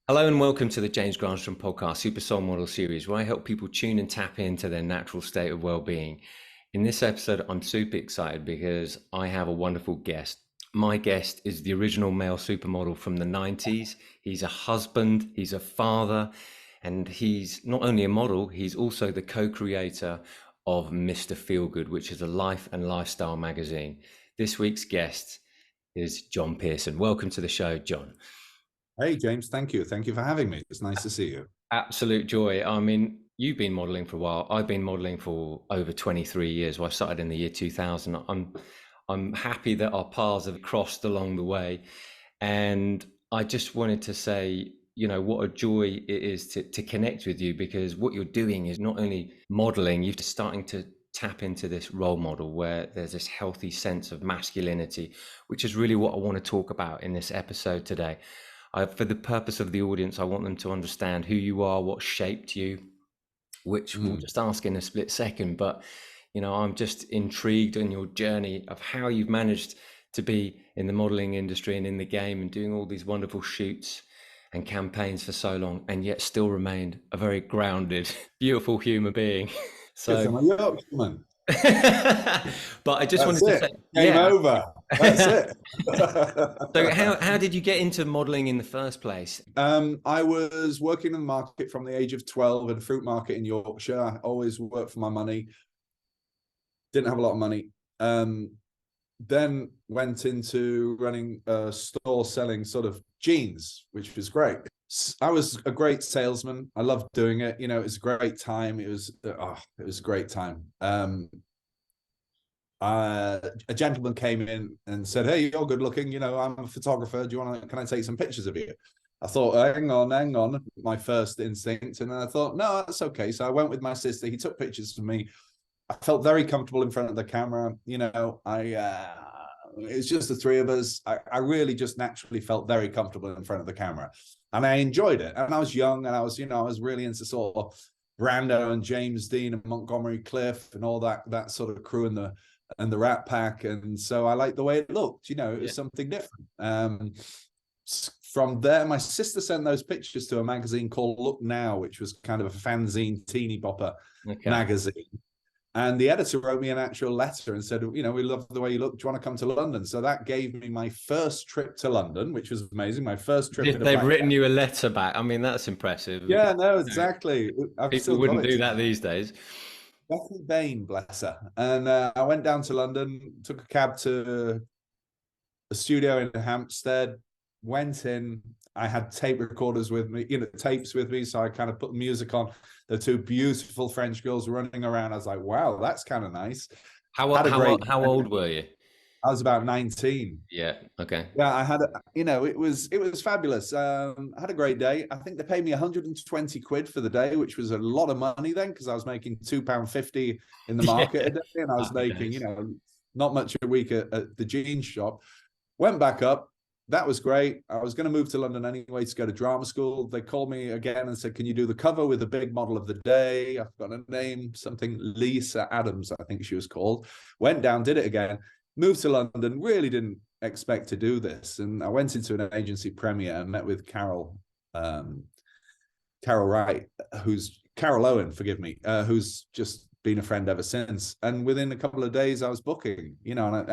Hello and welcome to the James Granstrom Podcast, Super Soul Model Series, where I help people tune and tap into their natural state of well-being. In this episode, I'm super excited because I have a wonderful guest. My guest is the original male supermodel from the 90s. He's a husband, he's a father, and he's not only a model, he's also the co-creator of Mr. Feelgood, which is a life and lifestyle magazine. This week's guest is John Pearson. Welcome to the show, John. Hey, James, thank you. Thank you for having me. It's nice to see you. Absolute joy. I mean, you've been modeling for a while. I've been modeling for over 23 years. Well, I started in the year 2000. I'm happy that our paths have crossed along the way. And I just wanted to say, you know, what a joy it is to connect with you, because what you're doing is not only modeling, you're starting to tap into this role model where there's this healthy sense of masculinity, which is really what I want to talk about in this episode today. For the purpose of the audience, I want them to understand who you are, what shaped you, which we'll just ask in a split second. But, you know, I'm just intrigued in your journey of how you've managed to be in the modeling industry and in the game and doing all these wonderful shoots and campaigns for so long, and yet still remained a very grounded, beautiful human being. So I'm a Yorkshireman. But I just wanted to say, game over. That's it. So how did you get into modeling in the first place? I was working in the market from the age of 12 at a fruit market in Yorkshire. I always worked for my money. Didn't have a lot of money. Then went into running a store selling sort of jeans, which was great. I was a great salesman. I loved doing it. You know, it was a great time. It was a great time. A gentleman came in and said, "Hey, you're good looking. You know, I'm a photographer. Can I take some pictures of you?" I thought, hang on, my first instinct. And then I thought, no, that's okay. So I went with my sister. He took pictures of me. I felt very comfortable in front of the camera. You know, it's just the three of us. I really just naturally felt very comfortable in front of the camera, and I enjoyed it. And I was young, and I was really into sort of Brando and James Dean and Montgomery Clift and all that sort of crew and the Rat Pack. And so I liked the way it looked. You know, it was something different. From there, my sister sent those pictures to a magazine called Look Now, which was kind of a fanzine teeny bopper magazine. And the editor wrote me an actual letter and said, you know, we love the way you look. Do you want to come to London? So that gave me my first trip to London, which was amazing. My first trip. If they've written you a letter back, I mean, that's impressive. Yeah, no, exactly. People wouldn't do that these days. Becky Bain, bless her. And I went down to London, took a cab to a studio in Hampstead, went in. I had tape recorders with me, you know, tapes with me. So I kind of put music on. The two beautiful French girls running around. I was like, wow, that's kind of nice. How old were you? I was about 19. Yeah. Okay. Yeah, I had, it was fabulous. I had a great day. I think they paid me 120 quid for the day, which was a lot of money then, because I was making £2.50 in the market a day, and I was making, you know, not much a week at the jeans shop. Went back up. That was great. I was going to move to London anyway to go to drama school. They called me again and said, "Can you do the cover with the big model of the day?" I've got a name, something Lisa Adams, I think she was called. Went down, did it again. Moved to London, really didn't expect to do this. And I went into an agency premiere and met with Carol Wright, Carol Owen, forgive me, who's just been a friend ever since. And within a couple of days, I was booking, you know, and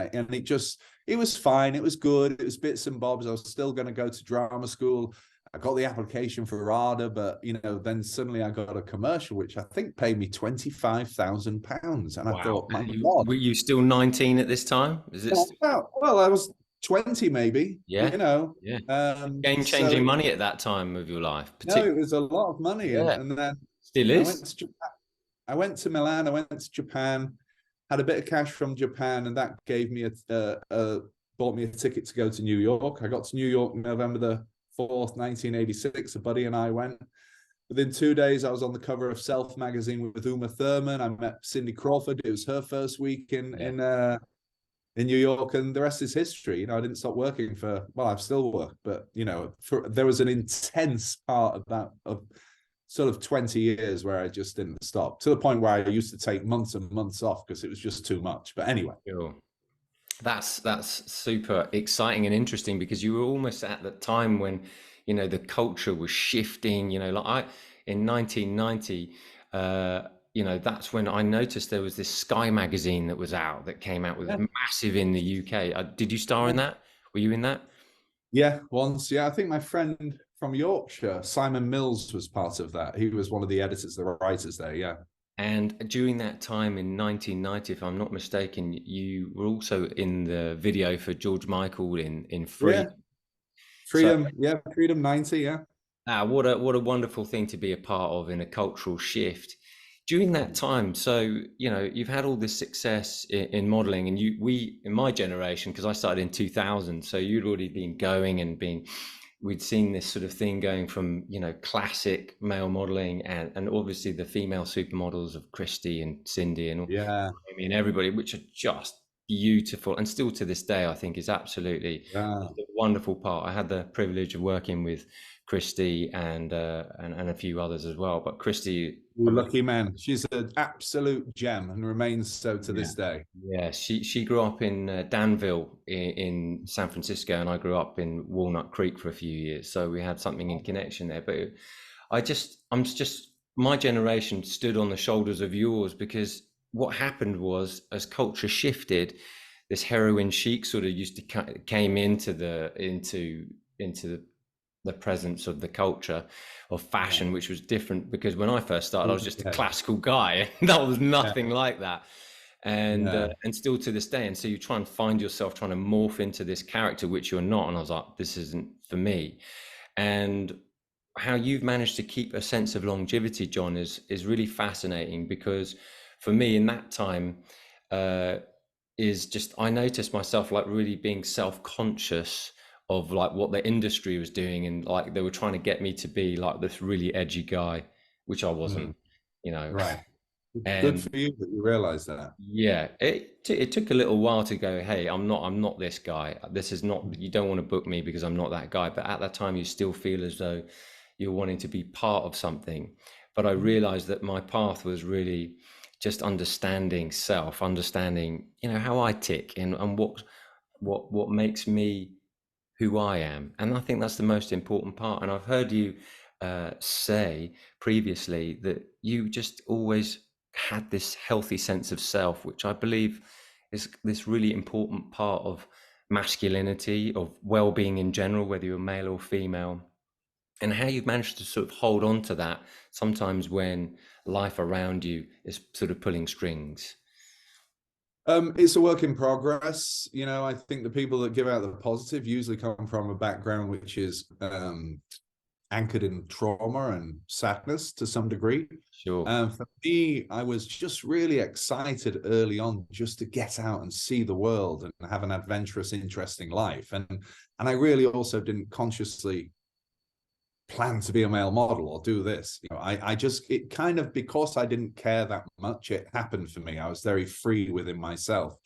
it was fine. It was good. It was bits and bobs. I was still going to go to drama school. I got the application for RADA, but, you know, then suddenly I got a commercial, which I think paid me £25,000. And I thought, my God. Were you still 19 at this time? Is this? Well, I was 20 maybe. Yeah. You know. Yeah. Game-changing money at that time of your life. No, it was a lot of money. Yeah. And then still is. I went to Milan. I went to Japan. Had a bit of cash from Japan, and that gave me bought me a ticket to go to New York. I got to New York November the 4th, 1986. A buddy and I went. Within 2 days, I was on the cover of Self magazine with Uma Thurman. I met Cindy Crawford. It was her first week in New York, and the rest is history. You know, I didn't stop working I've still worked, but you know, there was an intense part of sort of 20 years where I just didn't stop, to the point where I used to take months and months off because it was just too much. But anyway. Sure. That's super exciting and interesting, because you were almost at the time when you know, the culture was shifting, you know, like in 1990, you know, that's when I noticed there was this Sky magazine that was out, that came out, with Yeah. massive in the UK. Did you star in that? Were you in that? Yeah, once. Yeah, I think my friend from Yorkshire, Simon Mills, was part of that. He was one of the editors, the writers there. Yeah. And during that time in 1990, if I'm not mistaken, you were also in the video for George Michael in Free. Yeah. So Freedom. Yeah. Freedom 90. Yeah. what a wonderful thing to be a part of in a cultural shift during that time. So, you know, you've had all this success in modeling, and we in my generation, because I started in 2000, so you'd already been going and being, we'd seen this sort of thing going from, you know, classic male modeling, and obviously the female supermodels of Christy and Cindy and Yeah. Amy and everybody, which are just beautiful, and still to this day I think is absolutely Yeah. a wonderful part. I had the privilege of working with Christy and a few others as well, but Christy, Lucky man. She's an absolute gem and remains so to yeah, this day. yeah, she grew up in Danville in San Francisco, and I grew up in Walnut Creek for a few years, so we had something in connection there. But I'm just, my generation stood on the shoulders of yours, because what happened was, as culture shifted, this heroin chic sort of used to came into the presence of the culture of fashion, which was different, because when I first started, I was just a classical guy, and that was nothing like that. And still to this day. And so you try and find yourself trying to morph into this character, which you're not. And I was like, this isn't for me. And how you've managed to keep a sense of longevity, John, is really fascinating, because for me in that time, is just, I noticed myself like really being self-conscious of like what the industry was doing, and like they were trying to get me to be like this really edgy guy, which I wasn't, you know. Right. Good And for you that you realize that. yeah, it took a little while to go, hey, I'm not this guy. This is not, you don't want to book me because I'm not that guy. But at that time, you still feel as though you're wanting to be part of something. But I realized that my path was really just understanding self, understanding, you know, how I tick, and what makes me who I am. And I think that's the most important part. And I've heard you say previously that you just always had this healthy sense of self, which I believe is this really important part of masculinity, of well-being in general, whether you're male or female, and how you've managed to sort of hold on to that sometimes when life around you is sort of pulling strings. It's a work in progress. You know, I think the people that give out the positive usually come from a background which is anchored in trauma and sadness to some degree. Sure. For me, I was just really excited early on just to get out and see the world and have an adventurous, interesting life. And I really also didn't consciously plan to be a male model or do this. You know, I just, it kind of, because I didn't care that much, it happened for me. I was very free within myself.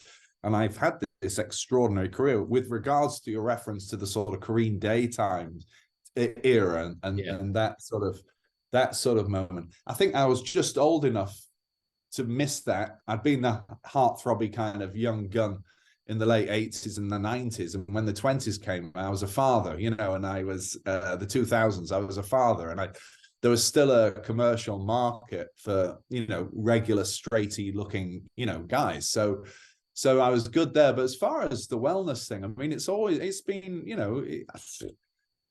And I've had this extraordinary career. With regards to your reference to the sort of Korean daytime era and that sort of moment, I think I was just old enough to miss that. I'd been the heartthrobby kind of young gun in the late 80s and the 90s, and when the 20s came, I was a father, you know, and I was the 2000s, I was a father, and there was still a commercial market for, you know, regular straighty looking, you know, guys. So I was good there. But as far as the wellness thing, I mean, it's been, you know,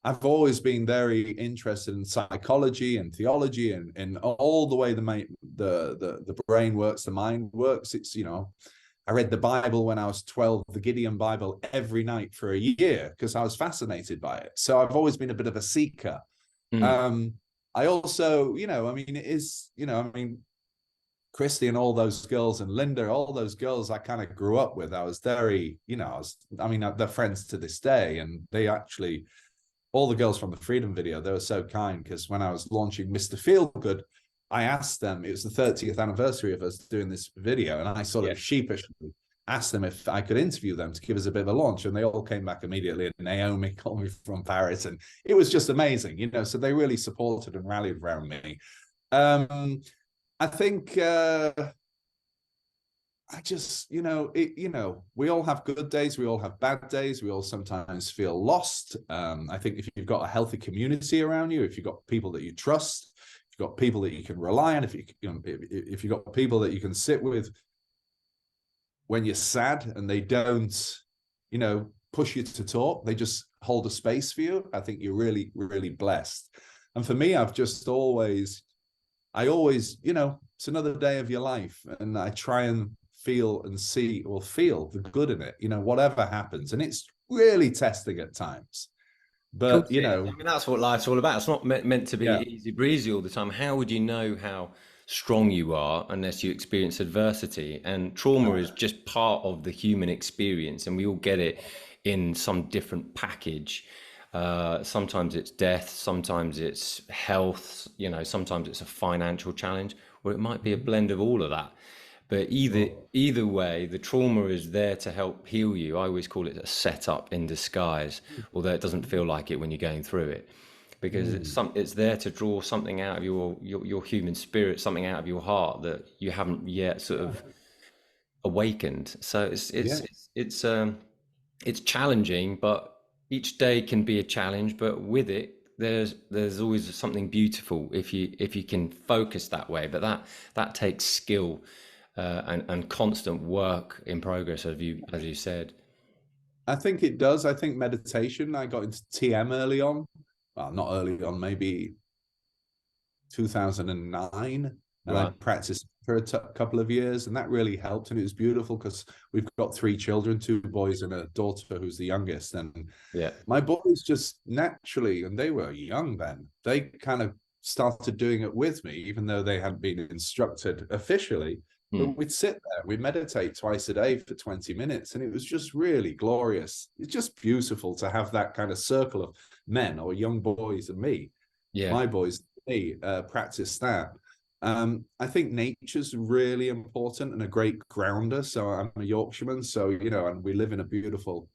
I've always been very interested in psychology and theology and all the way the brain works, the mind works. It's, you know, I read the Bible when I was 12, the Gideon Bible, every night for a year because I was fascinated by it. So I've always been a bit of a seeker. I also, you know, I mean, it is, you know, I mean, Christy and all those girls and Linda, all those girls I kind of grew up with. I was very, you know, they're friends to this day. And they actually, all the girls from the Freedom video, they were so kind, because when I was launching Mr. Feelgood, I asked them, it was the 30th anniversary of us doing this video, and I sort of sheepishly asked them if I could interview them to give us a bit of a launch, and they all came back immediately, and Naomi called me from Paris, and it was just amazing, you know, so they really supported and rallied around me. I think I just, we all have good days, we all have bad days, we all sometimes feel lost. I think if you've got a healthy community around you, if you've got people that you trust, if you've got people that you can rely on, if if you've got people that you can sit with when you're sad and they don't, push you to talk, they just hold a space for you, I think you're really, really blessed. And for me, I always, it's another day of your life, and I try and feel the good in it, whatever happens. And it's really testing at times. Of But, course it is. I mean, that's what life's all about. It's not meant to be yeah, easy breezy all the time. How would you know how strong you are unless you experience adversity? And trauma is just part of the human experience, and we all get it in some different package. Sometimes it's death, sometimes it's health, sometimes it's a financial challenge, or it might be a blend of all of that. But either way, the trauma is there to help heal you. I always call it a setup in disguise, although it doesn't feel like it when you're going through it, because it's there to draw something out of your human spirit, something out of your heart that you haven't yet sort of awakened. So it's challenging, but each day can be a challenge. But with it, there's always something beautiful if you can focus that way. But that takes skill. And constant work in progress, as you said. I think it does. I think meditation, I got into TM early on. Well, not early on, maybe 2009. And I practiced for a couple of years, and that really helped. And it was beautiful because we've got 3 children, 2 boys and a daughter who's the youngest. And my boys just naturally, and they were young then, they kind of started doing it with me, even though they hadn't been instructed officially. But we'd sit there, we'd meditate twice a day for 20 minutes, and it was just really glorious. It's just beautiful to have that kind of circle of men or young boys and me, my boys, me, practice that. I think nature's really important and a great grounder. So I'm a Yorkshireman, so, and we live in a beautiful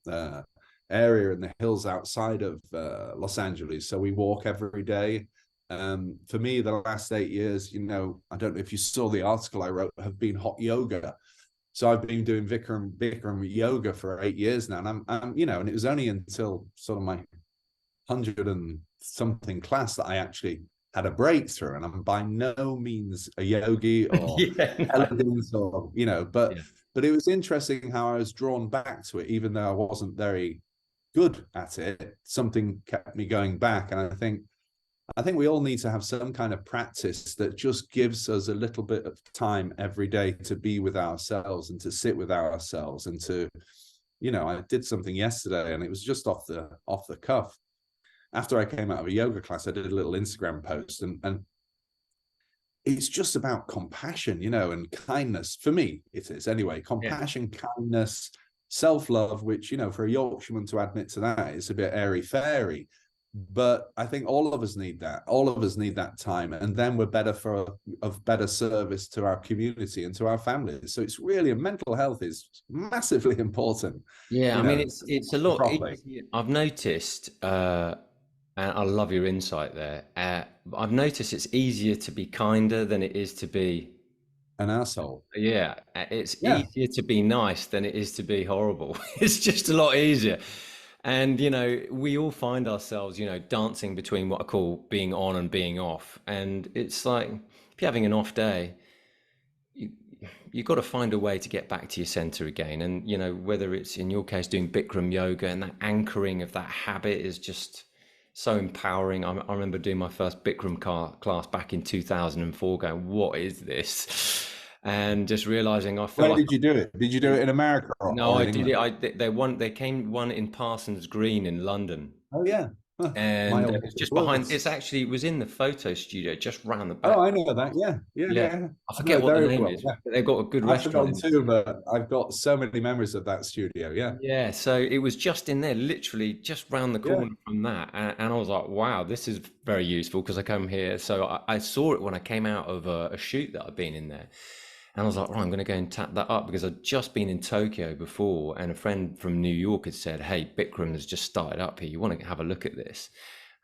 area in the hills outside of Los Angeles. So we walk every day. For me, the last 8 years, I don't know if you saw the article I wrote, have been hot yoga. So I've been doing Bikram yoga for 8 years now. And I'm and it was only until sort of my 100 and something class that I actually had a breakthrough. And I'm by no means a yogi or elegance or, but it was interesting how I was drawn back to it, even though I wasn't very good at it. Something kept me going back. And I think we all need to have some kind of practice that just gives us a little bit of time every day to be with ourselves and to sit with ourselves and to, I did something yesterday and it was just off the cuff. After I came out of a yoga class, I did a little Instagram post and it's just about compassion, and kindness. For me, it is anyway. Compassion, kindness, self-love, which, for a Yorkshireman to admit to that is a bit airy-fairy. But I think all of us need that. All of us need that time. And then we're better of better service to our community and to our families. So it's really, mental health is massively important. Yeah, I mean, it's a lot easier. I've noticed, and I love your insight there. I've noticed it's easier to be kinder than it is to be an asshole. Yeah, it's easier to be nice than it is to be horrible. It's just a lot easier. And, we all find ourselves, dancing between what I call being on and being off. And it's like, if you're having an off day, you've got to find a way to get back to your center again. And, whether it's in your case doing Bikram yoga, and that anchoring of that habit is just so empowering. I remember doing my first Bikram class back in 2004 going, what is this? And just realizing I felt. Where did you do it? Did you do it in America? No, I did it. They came one in Parsons Green in London. Oh yeah, and it was just behind. It was in the photo studio just round the back. Oh, I know that. Yeah. I forget what the name is. Yeah. They've got a good restaurant too, but I've got so many memories of that studio. Yeah. So it was just in there, literally just round the corner from that, and I was like, wow, this is very useful because I come here. So I saw it when I came out of a shoot that I'd been in there. And I was like, right, I'm going to go and tap that up because I'd just been in Tokyo before and a friend from New York had said, hey, Bikram has just started up here. You want to have a look at this?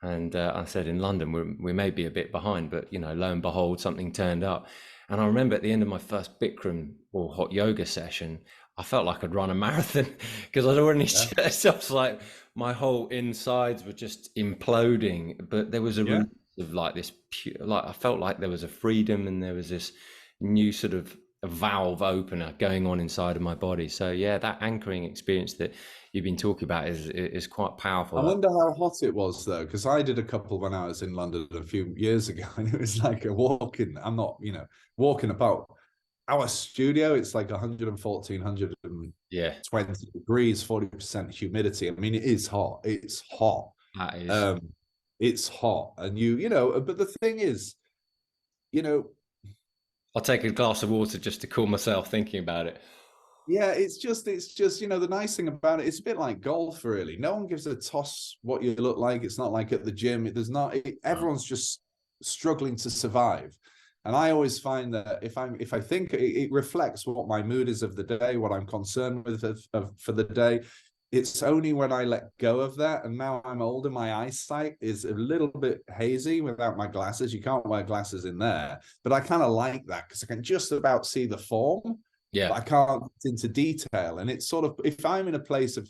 And I said, in London, we may be a bit behind, but, lo and behold, something turned up. And I remember at the end of my first Bikram or hot yoga session, I felt like I'd run a marathon because I'd already Yeah. just like my whole insides were just imploding. But there was a Yeah. release of like this pure, like I felt like there was a freedom and there was this new sort of a valve opener going on inside of my body. So yeah, that anchoring experience that you've been talking about is quite I powerful. wonder how hot it was though, because I did a couple when I was in London a few years ago, and it was like a walking. I'm not, walking about our studio. It's like 114, Yeah, 120 degrees, 40% humidity. I mean, it is hot. It's hot. that is. Um, it's hot, and but the thing is, you know, I'll take a glass of water just to cool myself thinking about it. yeah, it's just, the nice thing about it, it's a bit like golf, really. No one gives a toss what you look like. It's not like at the gym. Everyone's just struggling to survive. And I always find that if I think it reflects what my mood is of the day, what I'm concerned with for the day. It's only when I let go of that, and now I'm older, my eyesight is a little bit hazy without my glasses. You can't wear glasses in there, but I kind of like that because I can just about see the form, Yeah, but I can't get into detail. And it's sort of, if I'm in a place of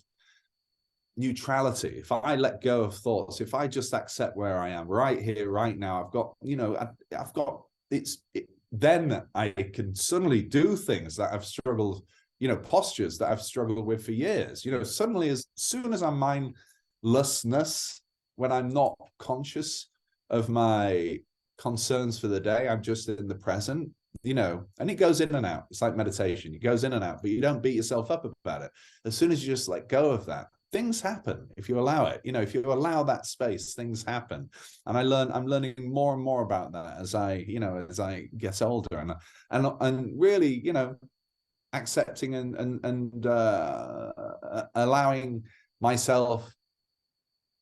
neutrality, if I let go of thoughts, if I just accept where I am right here, right now, I've got then I can suddenly do things that I've struggled, postures that I've struggled with for years. Suddenly, as soon as I'm mindlessness, when I'm not conscious of my concerns for the day, I'm just in the present, and it goes in and out. It's like meditation. It goes in and out, but you don't beat yourself up about it. As soon as you just let go of that, things happen. If you allow it, if you allow that space, things happen. And I'm learning more and more about that as I get older, and really, accepting and allowing myself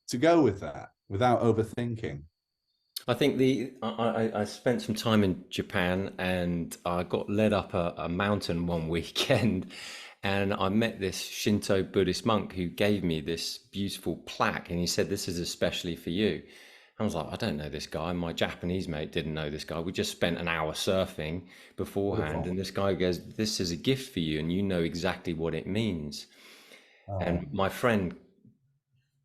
to go with that without overthinking. I think I spent some time in Japan and I got led up a mountain one weekend and I met this Shinto Buddhist monk who gave me this beautiful plaque and he said, "This is especially for you." I was like, "I don't know this guy." My Japanese mate didn't know this guy. We just spent an hour surfing beforehand, Beautiful. and this guy goes, "This is a gift for you, and you know exactly what it means." Oh, And my friend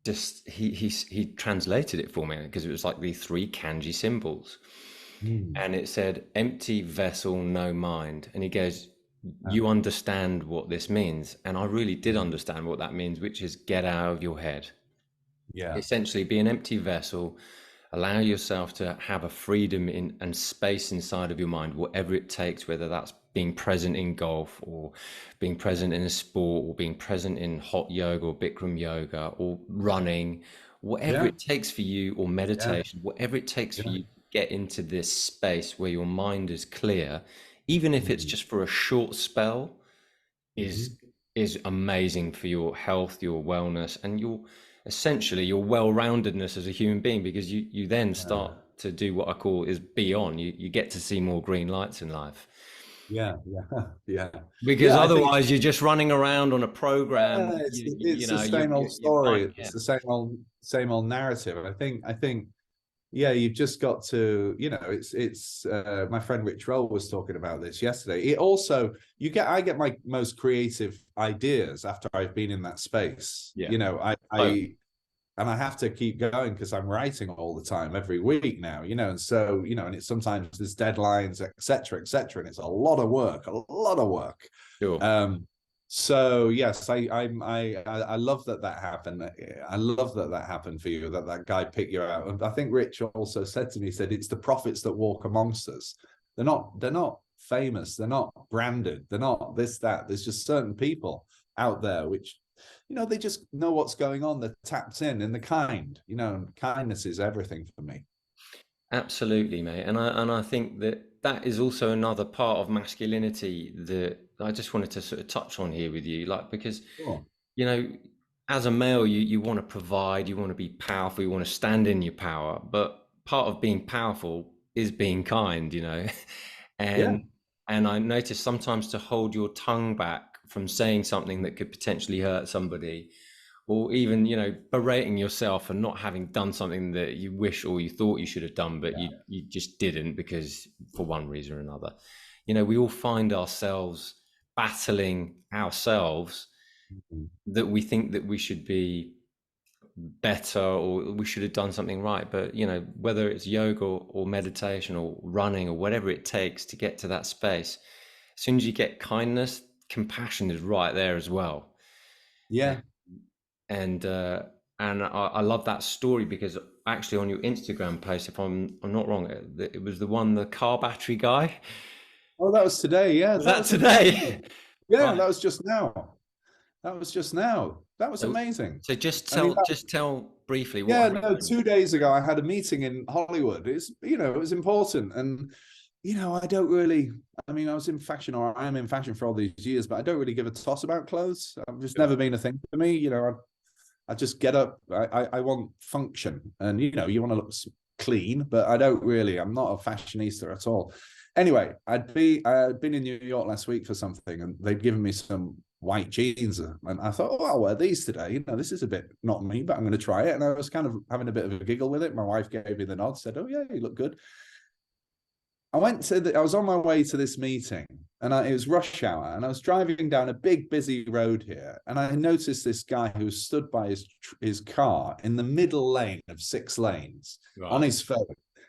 just he translated it for me because it was like the three kanji symbols, mm. and it said empty vessel, no mind. And he goes, "You understand what this means?" And I really did understand what that means, which is get out of your head. Yeah. Essentially be an empty vessel, allow yourself to have a freedom in and space inside of your mind, whatever it takes, whether that's being present in golf or being present in a sport or being present in hot yoga or Bikram yoga or running, whatever Yeah. it takes for you, or Yeah. meditation, whatever it takes for Yeah. you to get into this space where your mind is clear, even if it's Mm-hmm. just for a short spell, is Mm-hmm. is amazing for your health, your wellness, and your essentially your well-roundedness as a human being, because you then start to do what I call is beyond. You get to see more green lights in life. Yeah. Yeah. Yeah. Because Yeah. I think otherwise you're just running around on a program, you it's the know, same old you're fine. story. Yeah. It's the same old narrative. I think, yeah, you've just got to, it's my friend Rich Roll was talking about this yesterday. It also, I get my most creative ideas after I've been in that space. Yeah. And I have to keep going because I'm writing all the time every week now, and so, and it's sometimes there's deadlines, etc., and it's a lot of work, a lot of work. Sure. So yes, I love that happened. I love that happened for you, that guy picked you out. And I think Rich also said to me, he said, it's the prophets that walk amongst us. They're not famous, they're not branded, they're not this, that. There's just certain people out there which, they just know what's going on. They're tapped in the kind, and kindness is everything for me. Absolutely, mate. And I think that is also another part of masculinity that I just wanted to sort of touch on here with you, like, because Sure. you know, as a male, you want to provide, you want to be powerful, you want to stand in your power. But part of being powerful is being kind, Yeah. and I notice sometimes to hold your tongue back from saying something that could potentially hurt somebody, or even, berating yourself for not having done something that you wish or you thought you should have done, but Yeah. you just didn't because for one reason or another. you know, we all find ourselves battling ourselves, that we think that we should be better or we should have done something right. But, you know, whether it's yoga or meditation or running or whatever it takes to get to that space, as soon as you get kindness, compassion is right there as well. Yeah. And I love that story, because actually on your Instagram post, if I'm not wrong, it was the car battery guy. Oh, that was today. Yeah, Was that today? Yeah, Right. that was just now. That was just now. That was So, amazing. so just I mean, tell briefly what yeah, no, happened. 2 days ago I had a meeting in Hollywood. It's, you know, it was important. And, you know, I don't really, I mean, I was in fashion, or I am in fashion for all these years, but I don't really give a toss about clothes. I've just never been a thing for me. You know, I just get up, I want function, and, you know, you want to look clean, but I'm not a fashionista at all. Anyway, I'd been in New York last week for something, and they'd given me some white jeans, and I thought, oh, I'll wear these today. You know, this is a bit not me, but I'm going to try it. And I was kind of having a bit of a giggle with it. My wife gave me the nod, said, oh yeah, you look good. I was on my way to this meeting, and it was rush hour, and I was driving down a big busy road here, and I noticed this guy who stood by his car in the middle lane of 6 lanes, right, on his phone.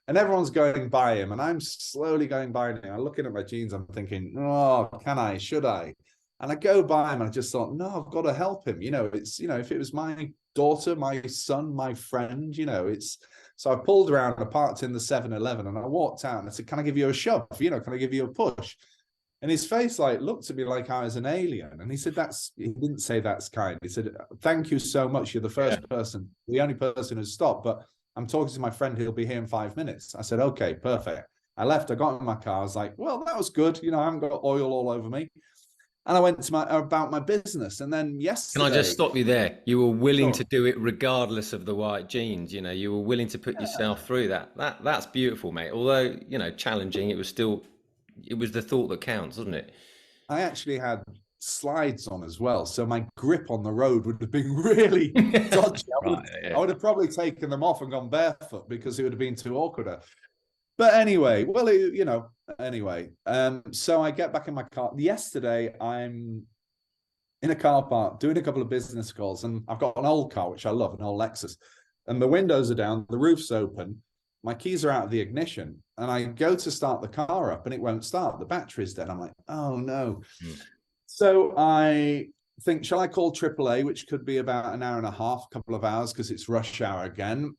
And everyone's going by him, and I'm slowly going by him. I'm looking at my jeans. I'm thinking, oh, should I? And I go by him, and I just thought, no, I've got to help him. You know, it's, you know, if it was my daughter, my son, my friend, you know, it's. So I pulled around, I parked in the 7-Eleven, and I walked out, and I said, can I give you a shove? You know, can I give you a push? And his face like looked at me like I was an alien. And he said, he didn't say that's kind. He said, thank you so much. You're the first person, the only person who's stopped, but I'm talking to my friend. He'll be here in 5 minutes. I said, okay, perfect. I left, I got in my car. I was like, well, that was good. You know, I haven't got oil all over me. And I went to about my business. And then yesterday... Can I just stop you there? You were willing Sure. to do it regardless of the white jeans. You know, you were willing to put yourself through that. That's beautiful, mate. Although, you know, challenging, it was the thought that counts, wasn't it? I actually had slides on as well, so my grip on the road would have been really dodgy. I would have probably taken them off and gone barefoot, because it would have been too awkward. But anyway, well, you know, anyway, so I get back in my car. Yesterday, I'm in a car park doing a couple of business calls, and I've got an old car, which I love, an old Lexus, and the windows are down, the roof's open, my keys are out of the ignition, and I go to start the car up, and it won't start. The battery's dead. I'm like, oh no. So I think, shall I call AAA, which could be about an hour and a half, couple of hours, because it's rush hour again,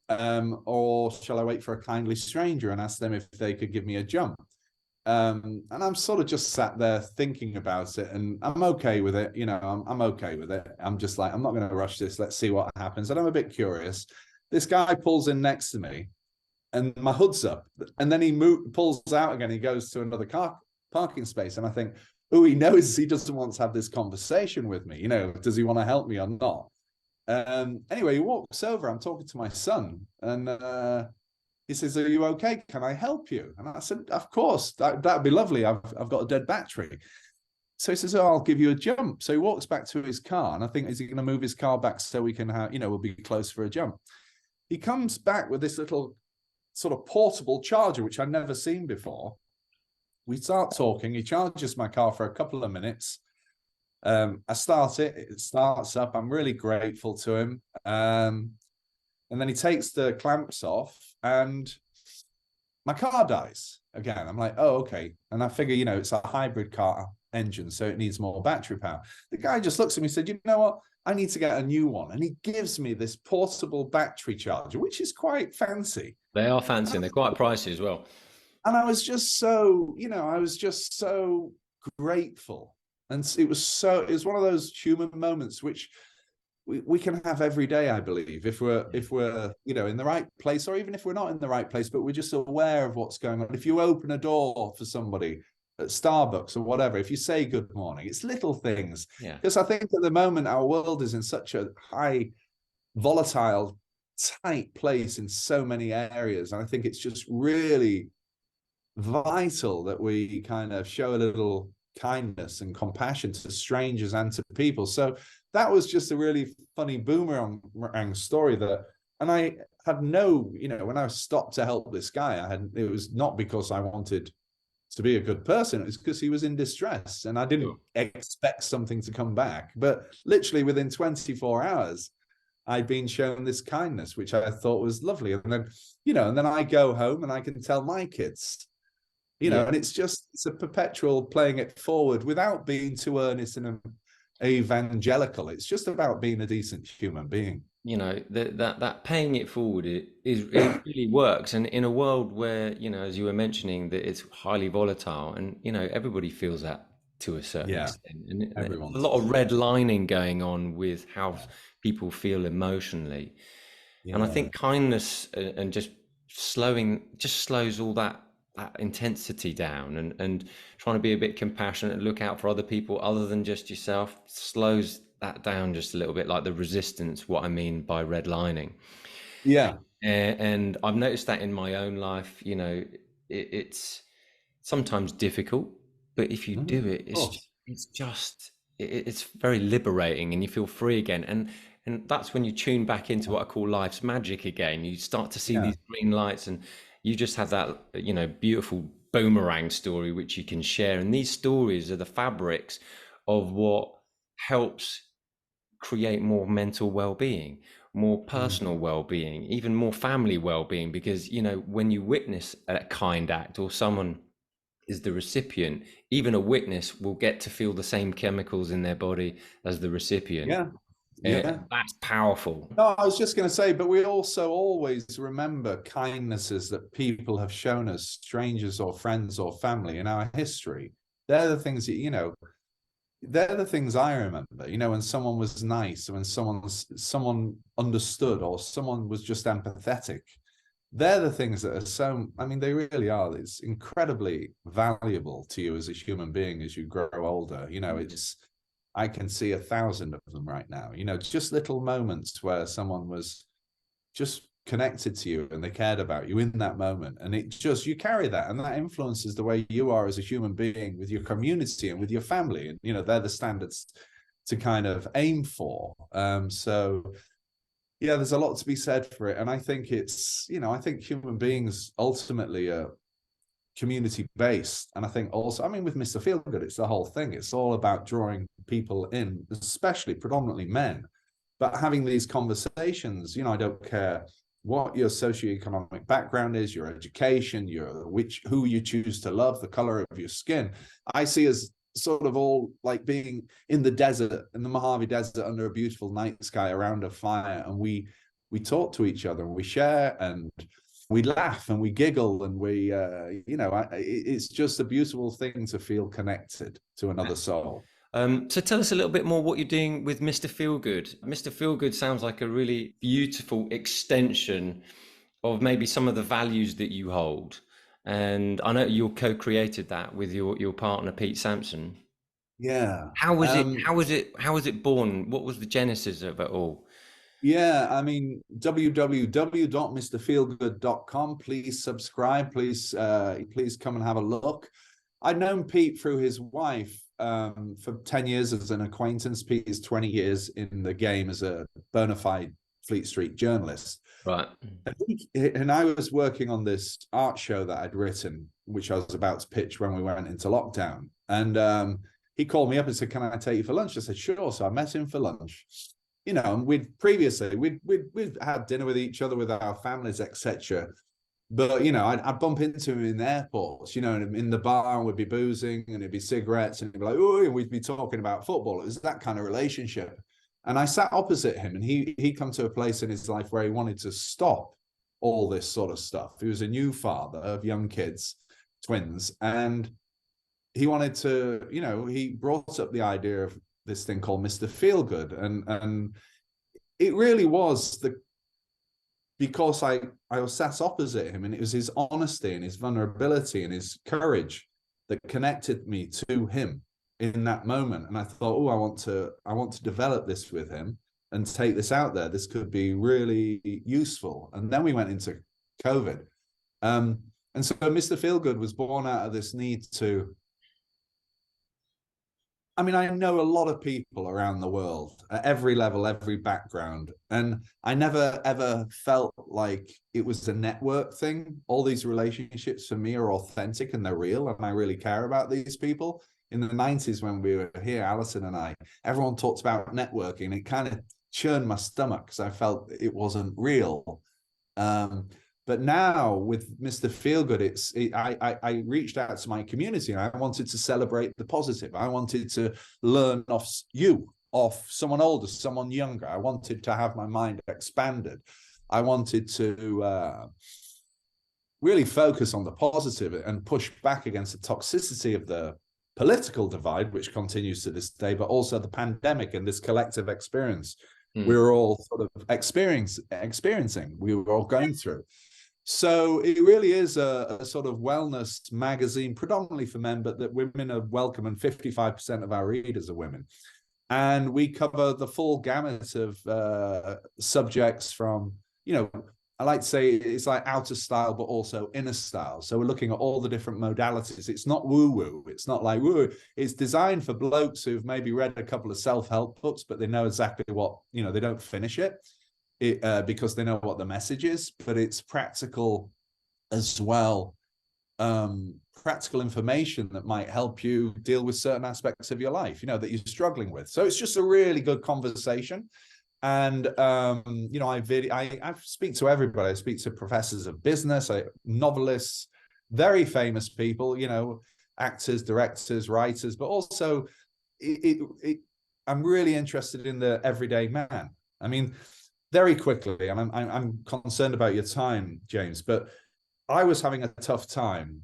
or shall I wait for a kindly stranger and ask them if they could give me a jump? And I'm sort of just sat there thinking about it, and I'm okay with it. You know, I'm okay with it. I'm just like, I'm not going to rush this. Let's see what happens. And I'm a bit curious. This guy pulls in next to me, and my hood's up, and then he pulls out again. He goes to another parking space, and I think, oh, he knows he doesn't want to have this conversation with me. You know, does he want to help me or not? Anyway, he walks over. I'm talking to my son, and he says, are you okay? Can I help you? And I said, of course, that'd be lovely. I've got a dead battery. So he says, oh, I'll give you a jump. So he walks back to his car, and I think, is he going to move his car back so we can have, you know, we'll be close for a jump? He comes back with this little sort of portable charger, which I'd never seen before. We start talking. He charges my car for a couple of minutes. I start it. It starts up. I'm really grateful to him. And then he takes the clamps off, and my car dies again. I'm like, oh, okay. And I figure, you know, it's a hybrid car engine, so it needs more battery power. The guy just looks at me and said, you know what? I need to get a new one. And he gives me this portable battery charger, which is quite fancy. They are fancy, and they're quite pricey as well. And I was just so, you know, grateful. And it was one of those human moments which we can have every day, I believe, if we're, you know, in the right place, or even if we're not in the right place, but we're just aware of what's going on. If you open a door for somebody at Starbucks or whatever, if you say good morning, it's little things. Yeah. Because I think at the moment our world is in such a high, volatile, tight place in so many areas. And I think it's just really vital that we kind of show a little kindness and compassion to strangers and to people. So that was just a really funny boomerang story and I had no, you know, when I stopped to help this guy, it was not because I wanted to be a good person. It's because he was in distress, and I didn't expect something to come back. But literally within 24 hours, I'd been shown this kindness, which I thought was lovely. And then, and then I go home and I can tell my kids, and it's a perpetual playing it forward without being too earnest and evangelical. It's just about being a decent human being. That paying it forward, it really works. And in a world where, as you were mentioning, that it's highly volatile, and everybody feels that to a certain extent, and there's a lot of redlining going on with how people feel emotionally. And I think kindness and just slows all that intensity down, and trying to be a bit compassionate and look out for other people other than just yourself slows that down just a little bit, like the resistance, what I mean by redlining. And I've noticed that in my own life. It's sometimes difficult, but if you do it, it's very liberating, and you feel free again. And that's when you tune back into what I call life's magic again. You start to see these green lights, and you just have that, beautiful boomerang story which you can share. And these stories are the fabrics of what helps create more mental well-being, more personal well-being, even more family well-being. Because, when you witness a kind act, or someone is the recipient, even a witness will get to feel the same chemicals in their body as the recipient. That's powerful. No, I was just going to say, but we also always remember kindnesses that people have shown us, strangers or friends or family, in our history. They're the things that, they're the things I remember, when someone was nice, when someone understood, or someone was just empathetic. They're the things that are they really are. It's incredibly valuable to you as a human being as you grow older. I can see 1,000 of them right now, just little moments where someone was just connected to you and they cared about you in that moment. And you carry that, and that influences the way you are as a human being with your community and with your family. And, they're the standards to kind of aim for. So yeah, there's a lot to be said for it. And I think I think human beings ultimately are community based. And I think also, with Mr. Feelgood, it's the whole thing. It's all about drawing people in, especially predominantly men, but having these conversations. I don't care what your socioeconomic background is, your education, who you choose to love, the color of your skin. I see as sort of all like being in the desert, in the Mojave Desert, under a beautiful night sky around a fire, and we talk to each other, and we share, and we laugh, and we giggle, and it's just a beautiful thing to feel connected to another soul. So tell us a little bit more what you're doing with Mr. Feelgood. Mr. Feelgood sounds like a really beautiful extension of maybe some of the values that you hold. And I know you co-created that with your partner, Pete Sampson. Yeah. How was it born? What was the genesis of it all? Yeah, www.mrfeelgood.com. Please subscribe. Please come and have a look. I'd known Pete through his wife for 10 years as an acquaintance. Pete is 20 years in the game as a bona fide Fleet Street journalist. Right. And I was working on this art show that I'd written, which I was about to pitch when we went into lockdown. And he called me up and said, "Can I take you for lunch?" I said, "Sure." So I met him for lunch. And we'd had dinner with each other, with our families, etc. But, I'd bump into him in the airports, and in the bar, we'd be boozing, and it'd be cigarettes, and he'd be like, "Oh," and we'd be talking about football. It was that kind of relationship. And I sat opposite him, and he'd come to a place in his life where he wanted to stop all this sort of stuff. He was a new father of young kids, twins, and he wanted to, he brought up the idea of this thing called Mr. Feelgood. And it really was because I was sat opposite him, and it was his honesty and his vulnerability and his courage that connected me to him in that moment. And I thought, I want to develop this with him and take this out there. This could be really useful. And then we went into COVID. And so Mr. Feelgood was born out of this need to I mean, I know a lot of people around the world at every level, every background, and I never ever felt like it was a network thing. All these relationships for me are authentic and they're real, and I really care about these people. In the 90s, when we were here, Alison and I, everyone talked about networking. It kind of churned my stomach because I felt it wasn't real. But now with Mr. Feelgood, I reached out to my community and I wanted to celebrate the positive. I wanted to learn off someone older, someone younger. I wanted to have my mind expanded. I wanted to really focus on the positive and push back against the toxicity of the political divide, which continues to this day, but also the pandemic and this collective experience we were all sort of experiencing, we were all going through. So it really is a sort of wellness magazine, predominantly for men, but that women are welcome, and 55% of our readers are women. And we cover the full gamut of subjects from, you know, I like to say it's like outer style, but also inner style. So we're looking at all the different modalities. It's not woo-woo. It's not like woo. It's designed for blokes who've maybe read a couple of self-help books, but they know exactly what, you know, they don't finish it. Because they know what the message is, but it's practical as well. Practical information that might help you deal with certain aspects of your life, you know, that you're struggling with. So it's just a really good conversation. And, you know, I speak to everybody. I speak to professors of business, novelists, very famous people, you know, actors, directors, writers, but also I'm really interested in the everyday man. I mean, very quickly, and I'm concerned about your time, James, but I was having a tough time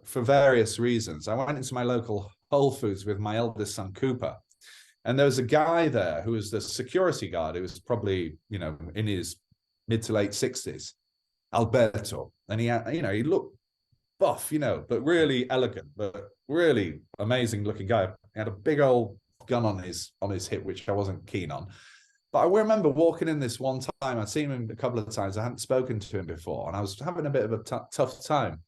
for various reasons. I went into my local Whole Foods with my eldest son, Cooper, and there was a guy there who was the security guard. He was probably, you know, in his mid to late 60s, Alberto. And he had, you know, he looked buff, you know, but really elegant, but really amazing looking guy. He had a big old gun on his hip, which I wasn't keen on. But I remember walking in this one time. I'd seen him a couple of times. I hadn't spoken to him before, and I was having a bit of a tough time.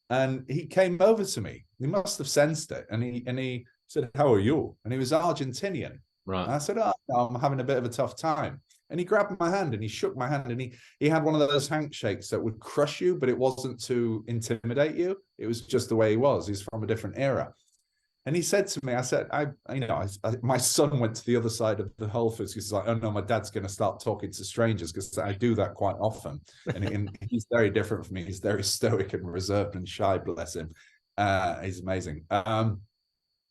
And he came over to me. He must have sensed it, and he said, "How are you?" And he was Argentinian. Right. And I said, "Oh, no, I'm having a bit of a tough time." And he grabbed my hand and he shook my hand, and he had one of those handshakes that would crush you, but it wasn't to intimidate you. It was just the way he was. He's from a different era. And he said to me, I said, my son went to the other side of the Whole Foods. He's like, "Oh no, my dad's going to start talking to strangers," because I do that quite often. And he's very different from me. He's very stoic and reserved and shy, bless him. He's amazing. And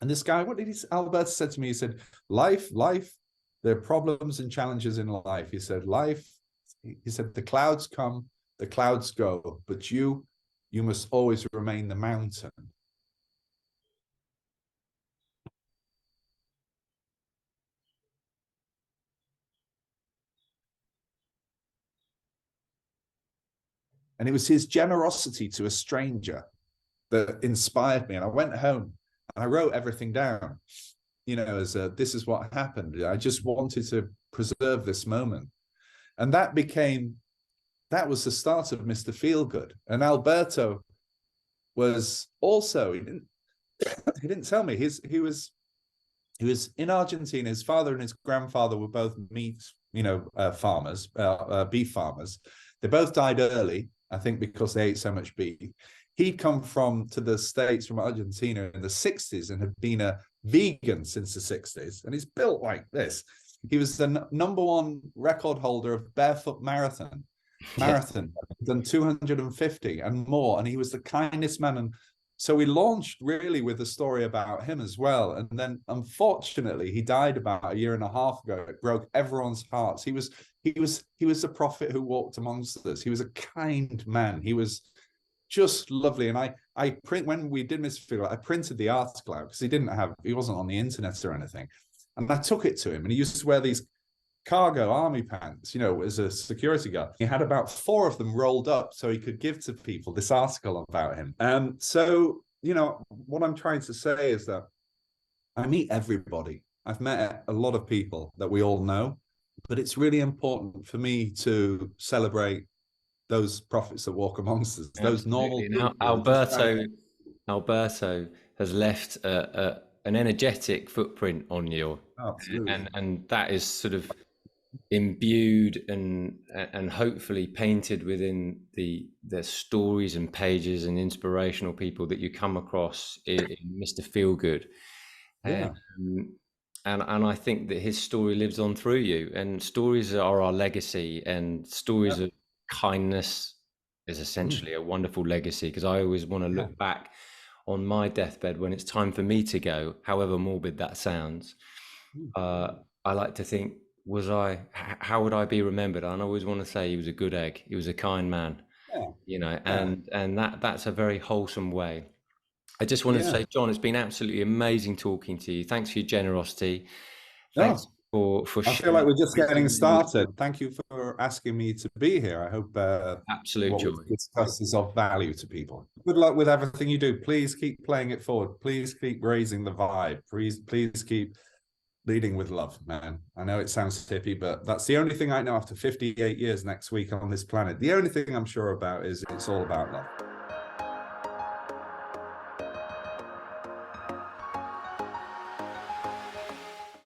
this guy, Alberto said to me, he said, life, there are problems and challenges in life. He said, the clouds come, the clouds go, but you must always remain the mountain. And it was his generosity to a stranger that inspired me. And I went home and I wrote everything down, you know, as this is what happened. I just wanted to preserve this moment. And that was the start of Mr. Feelgood. And Alberto was also, he didn't tell me, he was in Argentina. His father and his grandfather were both meat, you know, farmers, beef farmers. They both died early, I think, because they ate so much beef. He'd come to the States from Argentina in the 60s and had been a vegan since the 60s. And he's built like this. He was the #1 record holder of barefoot marathon. Done 250 and more. And he was the kindest man. And so we launched really with a story about him as well. And then unfortunately, he died about a year and a half ago. It broke everyone's hearts. He was a prophet who walked amongst us. He was a kind man. He was just lovely. And when we did Mr. Feelgood, I printed the article out because he wasn't on the internet or anything. And I took it to him, and he used to wear these cargo army pants, you know, as a security guard. He had about 4 of them rolled up so he could give to people this article about him. So, you know, what I'm trying to say is that I meet everybody. I've met a lot of people that we all know, but it's really important for me to celebrate those prophets that walk amongst us, those normal people. Now, Alberto has left a an energetic footprint on you, Absolutely. and that is sort of imbued and hopefully painted within the stories and pages and inspirational people that you come across in Mr. Feelgood. Yeah. And I think that his story lives on through you, and stories are our legacy, and stories of kindness is essentially a wonderful legacy, because I always want to look back on my deathbed when it's time for me to go, however morbid that sounds. I like to think, how would I be remembered? And I always want to say he was a good egg, he was a kind man, and that's a very wholesome way. I just wanted to say, John, it's been absolutely amazing talking to you. Thanks for your generosity. Thanks for I feel like we're just getting started. Thank you for asking me to be here. I hope absolute joy. what we discuss is of value to people. Good luck with everything you do. Please keep playing it forward. Please keep raising the vibe. Please keep leading with love, man. I know it sounds hippie, but that's the only thing I know after 58 years next week on this planet. The only thing I'm sure about is it's all about love.